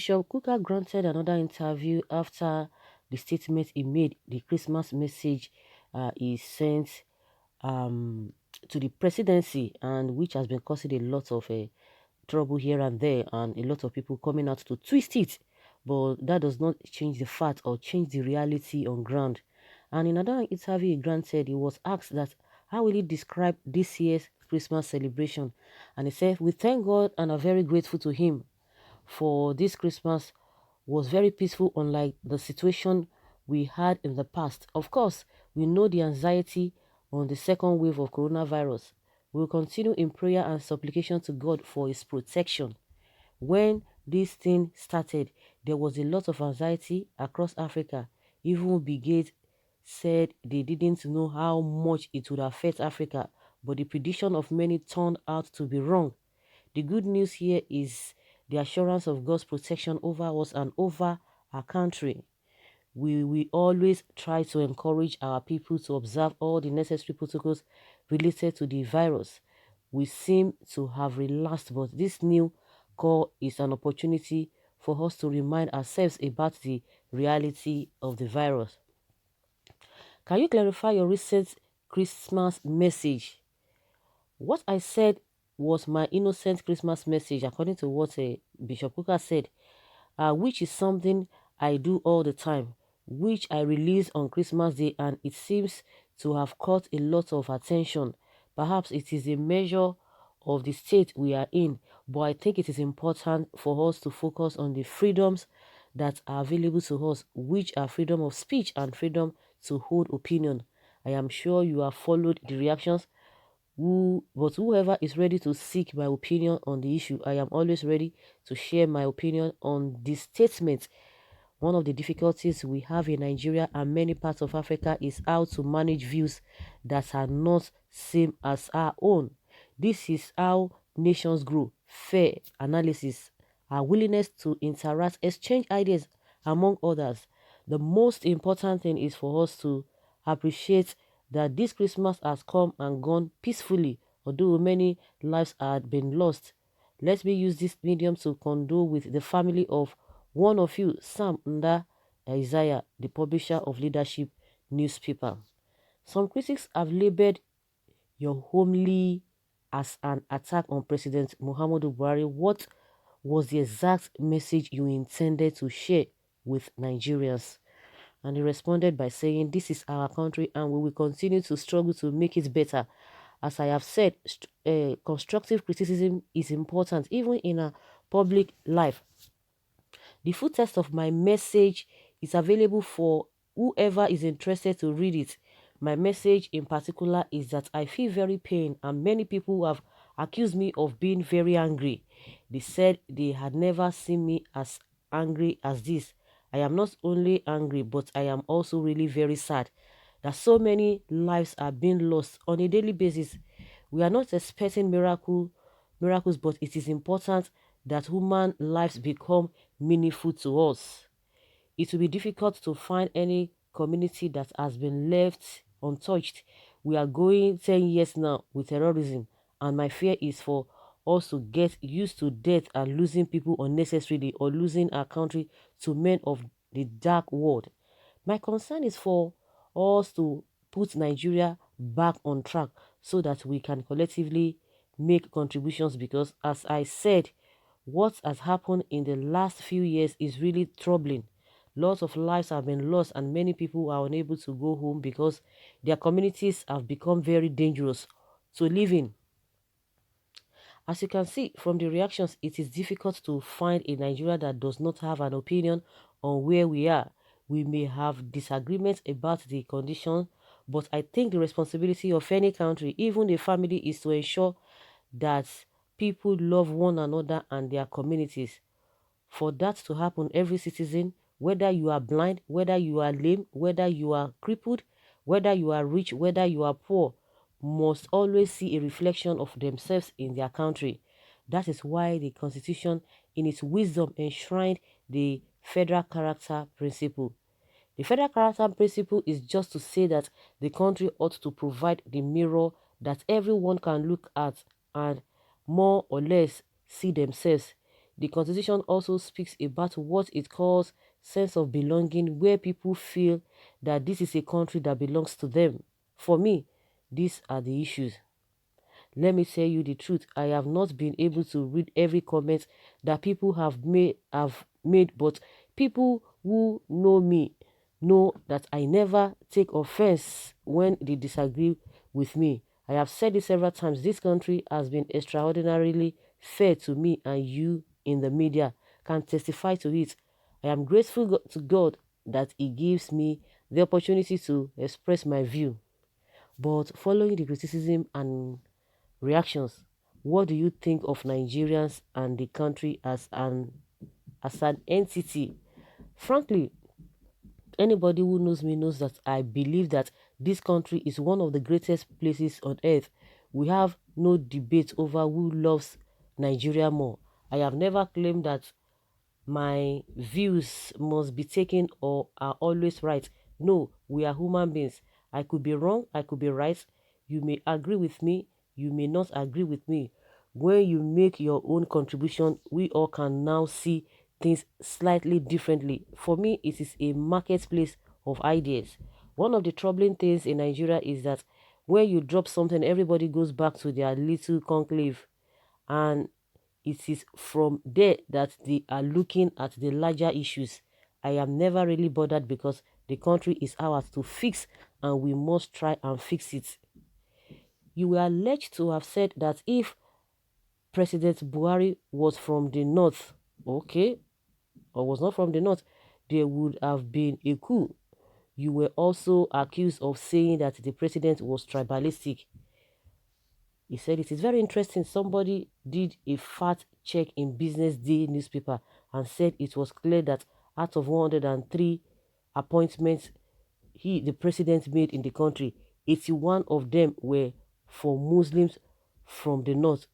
Bishop Kukah granted another interview after the statement he made, the Christmas message he sent um, to the presidency, and which has been causing a lot of trouble here and there, and a lot of people coming out to twist it. But that does not change the fact or change the reality on ground. And in another interview he granted, he was asked that how will he describe this year's Christmas celebration? And he said, "We thank God and are very grateful to Him for this Christmas was very peaceful, unlike the situation we had in the past. Of course, we know the anxiety on the second wave of coronavirus. We will continue in prayer and supplication to God for His protection. When this thing started, there was a lot of anxiety across Africa. Even Bill Gates said they didn't know how much it would affect Africa, but the prediction of many turned out to be wrong. The good news here is the assurance of God's protection over us and over our country. We always try to encourage our people to observe all the necessary protocols related to the virus. We seem to have relaxed, but this new call is an opportunity for us to remind ourselves about the reality of the virus. Can you clarify your recent Christmas message? What I said was my innocent Christmas message, according to what Bishop Cooker said, which is something I do all the time, which I release on Christmas Day, and it seems to have caught a lot of attention. Perhaps it is a measure of the state we are in, but I think it is important for us to focus on the freedoms that are available to us, which are freedom of speech and freedom to hold opinion. I am sure you have followed the reactions but whoever is ready to seek my opinion on the issue, I am always ready to share my opinion on this statement. One of the difficulties we have in Nigeria and many parts of Africa is how to manage views that are not same as our own. This is how nations grow. Fair analysis, our willingness to interact, exchange ideas, among others. The most important thing is for us to appreciate that this Christmas has come and gone peacefully, although many lives had been lost. Let me use this medium to condole with the family of one of you, Sam Nda Isaiah, the publisher of Leadership newspaper. Some critics have labeled your homily as an attack on President Muhammadu Buhari. What was the exact message you intended to share with Nigerians? And he responded by saying, "This is our country and we will continue to struggle to make it better. As I have said, constructive criticism is important even in a public life. The full text of my message is available for whoever is interested to read it. My message in particular is that I feel very pain and many people have accused me of being very angry. They said they had never seen me as angry as this. I am not only angry, but I am also really very sad that so many lives are being lost on a daily basis. We are not expecting miracles, but it is important that human lives become meaningful to us. It will be difficult to find any community that has been left untouched. We are going 10 years now with terrorism, and my fear is for us to get used to death and losing people unnecessarily or losing our country to men of the dark world. My concern is for us to put Nigeria back on track so that we can collectively make contributions, because as I said, what has happened in the last few years is really troubling. Lots of lives have been lost and many people are unable to go home because their communities have become very dangerous to live in. As you can see from the reactions, it is difficult to find a Nigeria that does not have an opinion on where we are. We may have disagreements about the condition, but I think the responsibility of any country, even a family, is to ensure that people love one another and their communities. For that to happen, every citizen, whether you are blind, whether you are lame, whether you are crippled, whether you are rich, whether you are poor, must always see a reflection of themselves in their country. That is why the Constitution, in its wisdom, enshrined the federal character principle. The federal character principle is just to say that the country ought to provide the mirror that everyone can look at and more or less see themselves. The Constitution also speaks about what it calls sense of belonging, where people feel that this is a country that belongs to them. For me, these are the issues. Let me tell you the truth. I have not been able to read every comment that people have made, but people who know me know that I never take offense when they disagree with me. I have said it several times. This country has been extraordinarily fair to me, and you in the media can testify to it. I am grateful to God that He gives me the opportunity to express my view. But following the criticism and reactions, what do you think of Nigerians and the country as an entity? Frankly, anybody who knows me knows that I believe that this country is one of the greatest places on earth. We have no debate over who loves Nigeria more. I have never claimed that my views must be taken or are always right. No, we are human beings. I could be wrong, I could be right. You may agree with me, you may not agree with me. When you make your own contribution, we all can now see things slightly differently. For me, it is a marketplace of ideas. One of the troubling things in Nigeria is that when you drop something, everybody goes back to their little conclave, and it is from there that they are looking at the larger issues. I am never really bothered because the country is ours to fix, and we must try and fix it. You were alleged to have said that if President Buhari was from the north, okay, or was not from the north, there would have been a coup. You were also accused of saying that the president was tribalistic. He said it is very interesting. Somebody did a fact check in Business Day newspaper and said it was clear that out of 103 appointments the president made in the country, 81 of them were for Muslims from the north.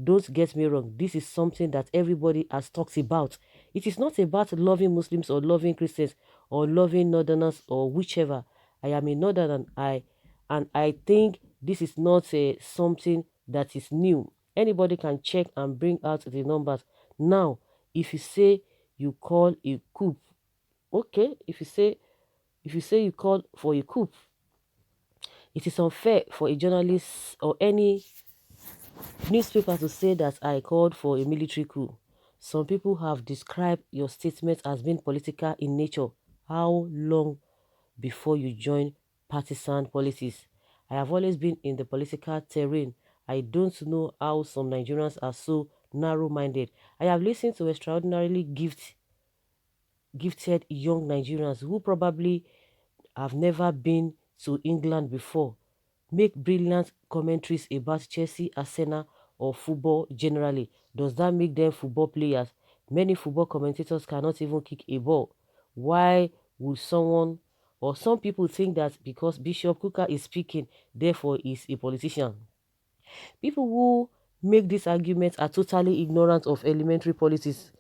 Don't get me wrong, this is something that everybody has talked about. It is not about loving Muslims or loving Christians or loving northerners or whichever. I am a northerner, and I think this is not something that is new. Anybody can check and bring out the numbers. Now, if you say you call a coup, okay, if you say you call for a coup, it is unfair for a journalist or any newspaper to say that I called for a military coup. Some people have described your statement as being political in nature. How long before you join partisan politics? I have always been in the political terrain. I don't know how some Nigerians are so narrow-minded. I have listened to extraordinarily gifted young Nigerians who probably have never been to England before make brilliant commentaries about Chelsea, Arsenal, or football generally. Does that make them football players? Many football commentators cannot even kick a ball. Why would someone or some people think that because Bishop Kukah is speaking, therefore is a politician? People who make these arguments are totally ignorant of elementary politics.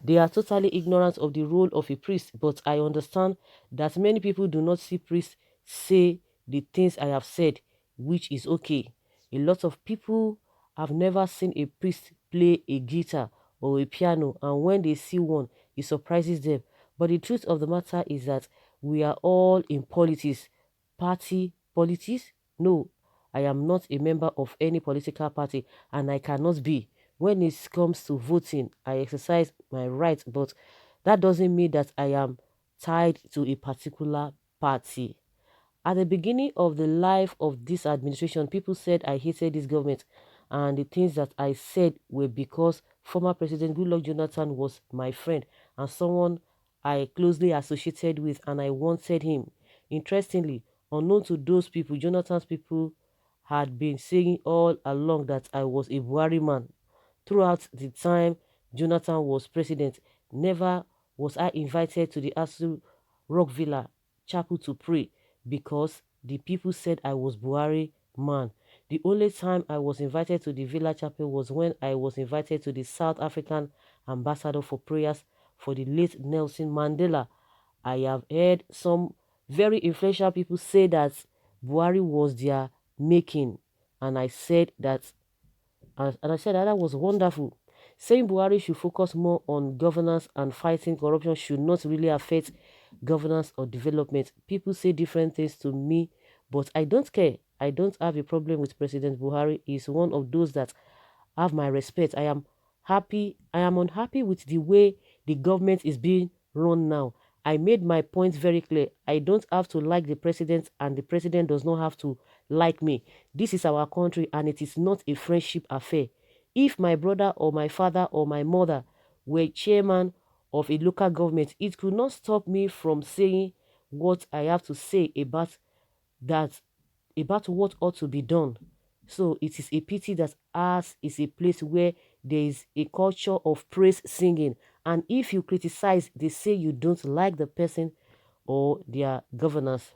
They are totally ignorant of the role of a priest, but I understand that many people do not see priests say the things I have said, which is okay. A lot of people have never seen a priest play a guitar or a piano, and when they see one, it surprises them. But the truth of the matter is that we are all in politics. Party politics? No, I am not a member of any political party, and I cannot be. When it comes to voting, I exercise my right, but that doesn't mean that I am tied to a particular party. At the beginning of the life of this administration, people said I hated this government, and the things that I said were because former President Goodluck Jonathan was my friend and someone I closely associated with, and I wanted him. Interestingly, unknown to those people, Jonathan's people had been saying all along that I was a Buhari man. Throughout the time Jonathan was president, never was I invited to the Asu Rock Villa chapel to pray because the people said I was Buhari man. The only time I was invited to the Villa Chapel was when I was invited to the South African ambassador for prayers for the late Nelson Mandela. I have heard some very influential people say that Buhari was their making, and I said that, and I said that was wonderful. Saying Buhari should focus more on governance and fighting corruption should not really affect governance or development. People say different things to me, but I don't care. I don't have a problem with President Buhari. He's one of those that have my respect. I am happy. I am unhappy with the way the government is being run now. I made my point very clear. I don't have to like the president, and the president does not have to like me. This is our country, and it is not a friendship affair. If my brother or my father or my mother were chairman of a local government, it could not stop me from saying what I have to say that about what ought to be done. So it is a pity that ours is a place where there is a culture of praise singing. And if you criticize, they say you don't like the person or their governance.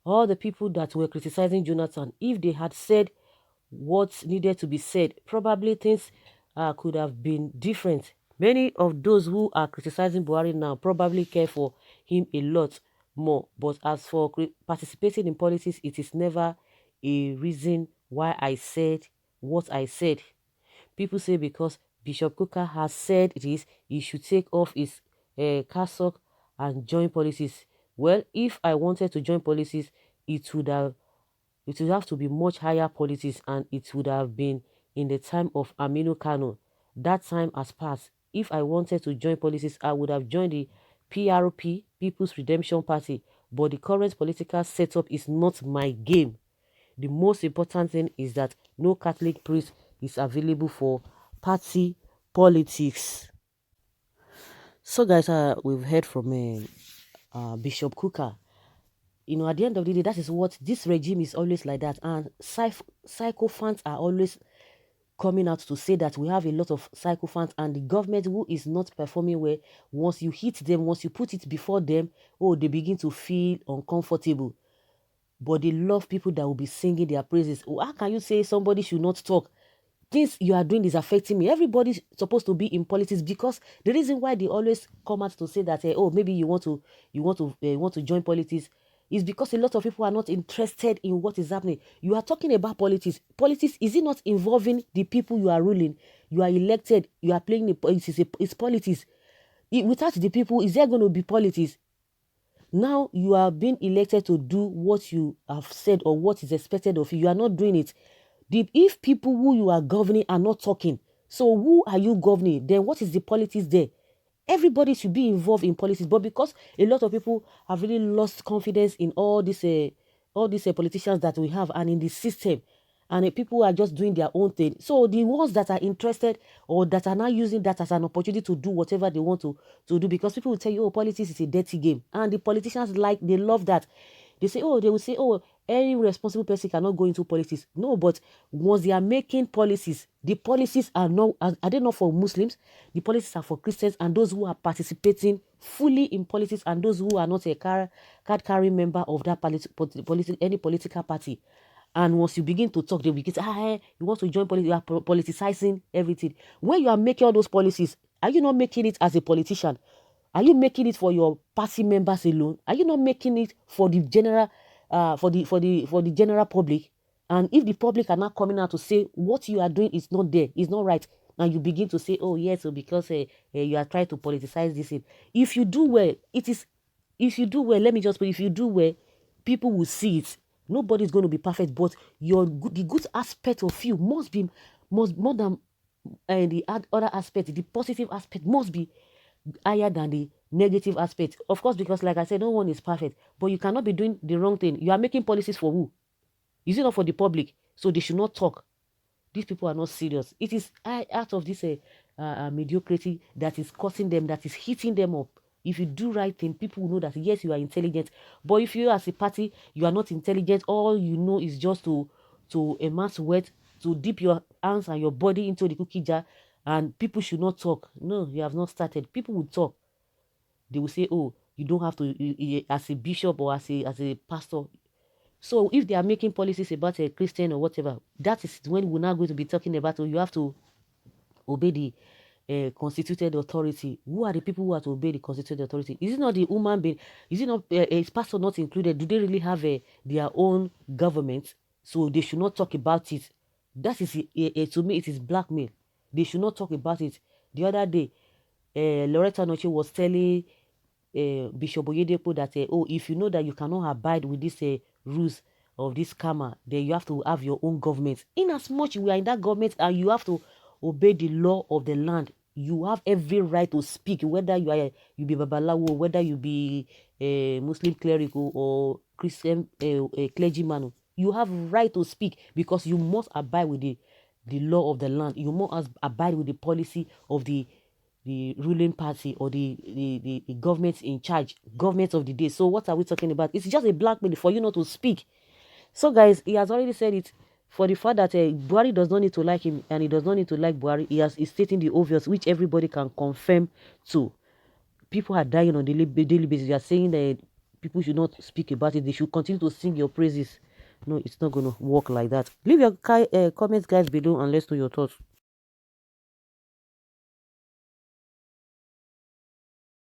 All the people that were criticizing Jonathan, if they had said what needed to be said, probably things could have been different. Many of those who are criticizing Buhari now probably care for him a lot more. But as for participating in politics, it is never a reason why I said what I said. People say because Bishop Kukah has said this, he should take off his cassock and join politics. Well, if I wanted to join politics, it would have it would have to be much higher politics, and it would have been in the time of Aminu Kano. That time has passed. If I wanted to join politics, I would have joined the PRP, People's Redemption Party. But the current political setup is not my game. The most important thing is that no Catholic priest is available for party politics. So, guys, we've heard from Bishop Kukah. At the end of the day, that is what this regime is always like that. And psychophants are always coming out to say that we have a lot of psychophants, and the government who is not performing well, once you hit them, once you put it before them, oh, they begin to feel uncomfortable. But they love people that will be singing their praises. Oh, how can you say somebody should not talk? Things you are doing is affecting me. Everybody's supposed to be in politics, because the reason why they always come out to say that, oh, maybe you want to join politics, is because a lot of people are not interested in what is happening. You are talking about politics. Politics, is it not involving the people you are ruling? You are elected. You are playing it's politics. Without the people, is there going to be politics? Now you are being elected to do what you have said or what is expected of you. You are not doing it. If people who you are governing are not talking, so who are you governing? Then what is the politics there? Everybody should be involved in politics, but because a lot of people have really lost confidence in all these politicians that we have and in the system, and people are just doing their own thing. So the ones that are interested or that are now using that as an opportunity to do whatever they want to do, because people will tell you, oh, politics is a dirty game, and the politicians they love that. They will say, oh, any responsible person cannot go into politics. No, but once they are making policies, the policies are they not for Muslims? The policies are for Christians and those who are participating fully in politics, and those who are not a card-carrying member of that any political party. And once you begin to talk, they begin to say, you want to join politics, you are politicizing everything. When you are making all those policies, are you not making it as a politician? Are you making it for your party members alone? Are you not making it for the general, for the general public? And if the public are not coming out to say what you are doing is not there, is not right, and you begin to say, oh yes, so because you are trying to politicize this, if you do well, if you do well, let me just put, if you do well, people will see it. Nobody's going to be perfect, but the good aspect of you must more than the other aspect. The positive aspect must be higher than the negative aspect. Of course, because like I said, no one is perfect, but you cannot be doing the wrong thing. You are making policies for who? Is it not for the public? So they should not talk. These people are not serious. It is out of this mediocrity that is causing them, that is hitting them up. If you do right thing, people will know that yes, you are intelligent. But if you as a party, you are not intelligent, all you know is just to amass wealth, to dip your hands and your body into the cookie jar, and people should not talk. No, you have not started. People will talk. They will say, oh, you don't have to, as a bishop or as a pastor. So if they are making policies about a Christian or whatever, that is when we're now going to be talking about, oh, you have to obey the constituted authority. Who are the people who are to obey the constituted authority? Is it not the human being? Is it not, is pastor not included? Do they really have their own government? So they should not talk about it. That is, to me, it is blackmail. They should not talk about it. The other day, Loretta Noche was telling Bishop Oyedepo that, oh, if you know that you cannot abide with this rules of this karma, then you have to have your own government. In as much we are in that government and you have to obey the law of the land, you have every right to speak, whether you be babalawo, whether you be a Muslim cleric or Christian clergyman. You have right to speak because you must abide with the law of the land. You must abide with the policy of the ruling party or the government in charge, government of the day. So what are we talking about? It's just a blackmail for you not to speak. So guys, he has already said it. For the fact that Buhari does not need to like him and he does not need to like Buhari, he's stating the obvious, which everybody can confirm to. People are dying on a daily basis. You are saying that people should not speak about it. They should continue to sing your praises. No, it's not going to work like that. Leave your comments, guys, below and let's know your thoughts.